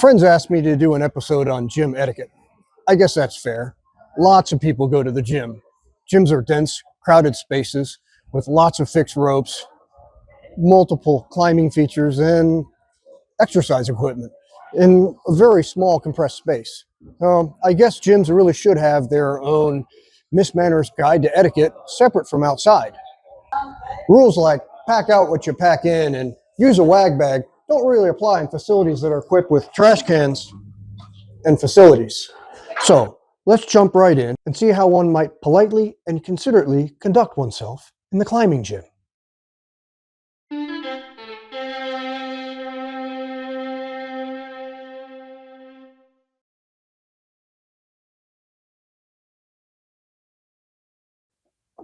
Friends asked me to do an episode on gym etiquette. I guess that's fair. Lots of people go to the gym. Gyms are dense, crowded spaces with lots of fixed ropes, multiple climbing features, and exercise equipment in a very small compressed space. I guess gyms really should have their own Miss Manners Guide to Etiquette separate from outside. Rules like pack out what you pack in and use a wag bag don't really apply in facilities that are equipped with trash cans and facilities. So let's jump right in and see how one might politely and considerately conduct oneself in the climbing gym.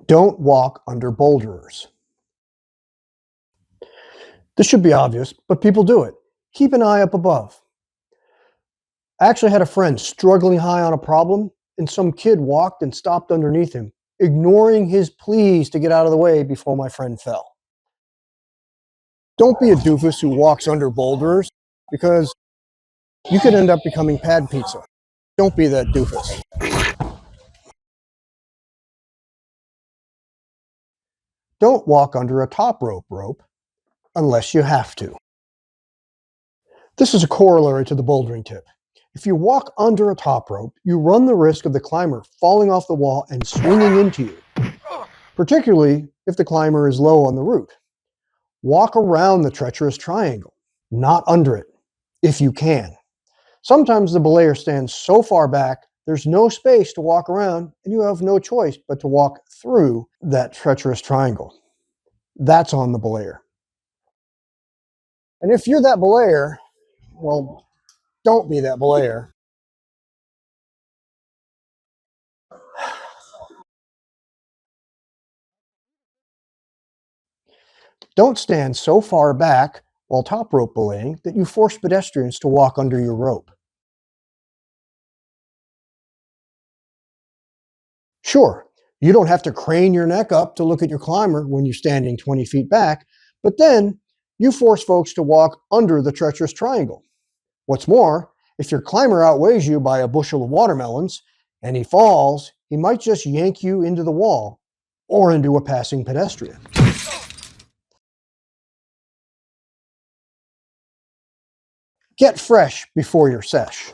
Don't walk under boulderers. This should be obvious, but people do it. Keep an eye up above. I actually had a friend struggling high on a problem, and some kid walked and stopped underneath him, ignoring his pleas to get out of the way before my friend fell. Don't be a doofus who walks under boulders, because you could end up becoming pad pizza. Don't be that doofus. Don't walk under a top rope unless you have to. This is a corollary to the bouldering tip. If you walk under a top rope, you run the risk of the climber falling off the wall and swinging into you, particularly if the climber is low on the route. Walk around the treacherous triangle, not under it, if you can. Sometimes the belayer stands so far back, there's no space to walk around, and you have no choice but to walk through that treacherous triangle. That's on the belayer. And if you're that belayer, well, don't be that belayer. Don't stand so far back while top rope belaying that you force pedestrians to walk under your rope. Sure, you don't have to crane your neck up to look at your climber when you're standing 20 feet back, but then you force folks to walk under the treacherous triangle. What's more, if your climber outweighs you by a bushel of watermelons and he falls, he might just yank you into the wall or into a passing pedestrian. Get fresh before your sesh.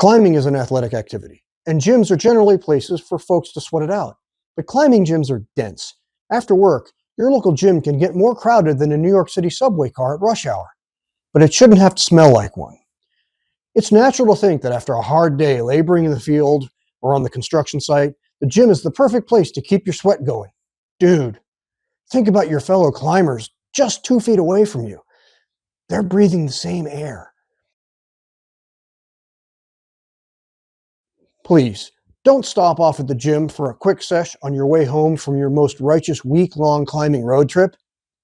Climbing is an athletic activity, and gyms are generally places for folks to sweat it out. But climbing gyms are dense. After work, your local gym can get more crowded than a New York City subway car at rush hour, but it shouldn't have to smell like one. It's natural to think that after a hard day laboring in the field or on the construction site, the gym is the perfect place to keep your sweat going. Dude, think about your fellow climbers just 2 feet away from you. They're breathing the same air. Please, don't stop off at the gym for a quick sesh on your way home from your most righteous week-long climbing road trip.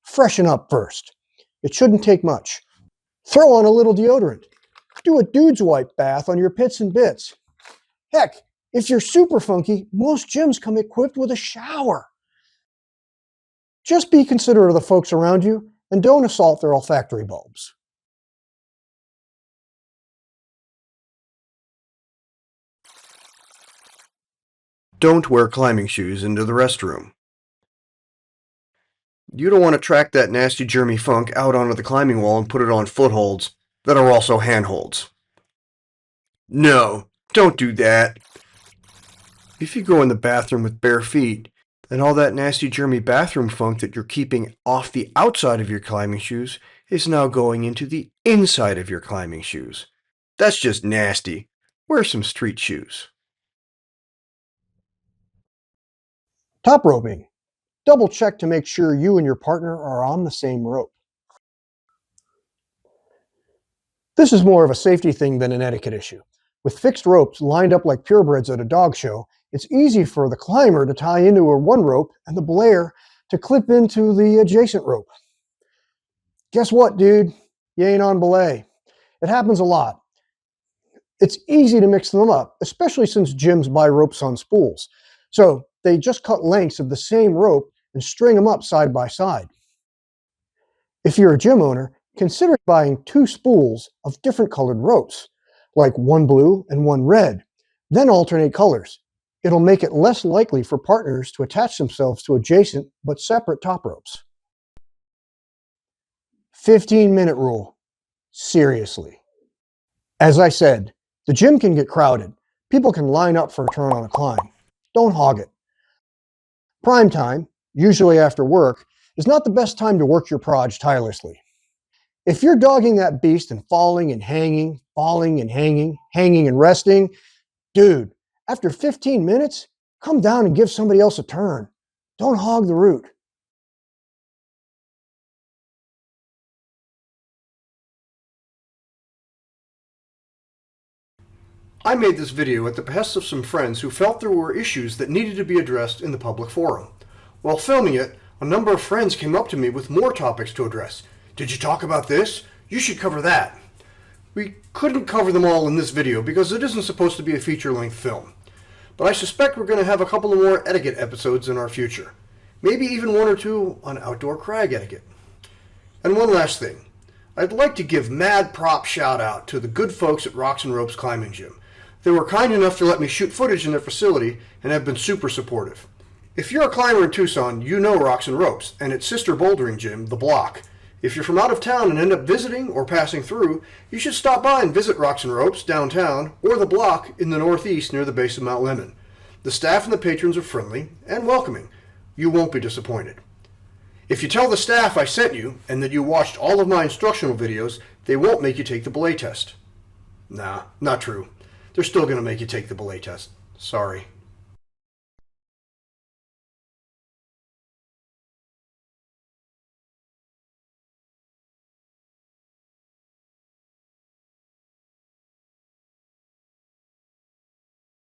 Freshen up first. It shouldn't take much. Throw on a little deodorant. Do a dude's wipe bath on your pits and bits. Heck, if you're super funky, most gyms come equipped with a shower. Just be considerate of the folks around you and don't assault their olfactory bulbs. Don't wear climbing shoes into the restroom. You don't want to track that nasty germy funk out onto the climbing wall and put it on footholds that are also handholds. No, don't do that. If you go in the bathroom with bare feet, then all that nasty germy bathroom funk that you're keeping off the outside of your climbing shoes is now going into the inside of your climbing shoes. That's just nasty. Wear some street shoes. Top roping. Double check to make sure you and your partner are on the same rope. This is more of a safety thing than an etiquette issue. With fixed ropes lined up like purebreds at a dog show, it's easy for the climber to tie into one rope and the belayer to clip into the adjacent rope. Guess what, dude? You ain't on belay. It happens a lot. It's easy to mix them up, especially since gyms buy ropes on spools. So they just cut lengths of the same rope and string them up side by side. If you're a gym owner, consider buying 2 spools of different colored ropes, like one blue and one red, then alternate colors. It'll make it less likely for partners to attach themselves to adjacent but separate top ropes. 15-minute rule. Seriously. As I said, the gym can get crowded. People can line up for a turn on a climb. Don't hog it. Prime time, usually after work, is not the best time to work your proj tirelessly. If you're dogging that beast and falling and hanging, hanging and resting, dude, after 15 minutes, come down and give somebody else a turn. Don't hog the route. I made this video at the behest of some friends who felt there were issues that needed to be addressed in the public forum. While filming it, a number of friends came up to me with more topics to address. Did you talk about this? You should cover that. We couldn't cover them all in this video because it isn't supposed to be a feature-length film. But I suspect we're going to have a couple of more etiquette episodes in our future. Maybe even 1 or 2 on outdoor crag etiquette. And one last thing. I'd like to give mad prop shout out to the good folks at Rocks and Ropes Climbing Gym. They were kind enough to let me shoot footage in their facility and have been super supportive. If you're a climber in Tucson, you know Rocks and Ropes and its sister bouldering gym, The Block. If you're from out of town and end up visiting or passing through, you should stop by and visit Rocks and Ropes downtown or The Block in the northeast near the base of Mount Lemmon. The staff and the patrons are friendly and welcoming. You won't be disappointed. If you tell the staff I sent you and that you watched all of my instructional videos, they won't make you take the belay test. Nah, not true. They're still going to make you take the belay test. Sorry.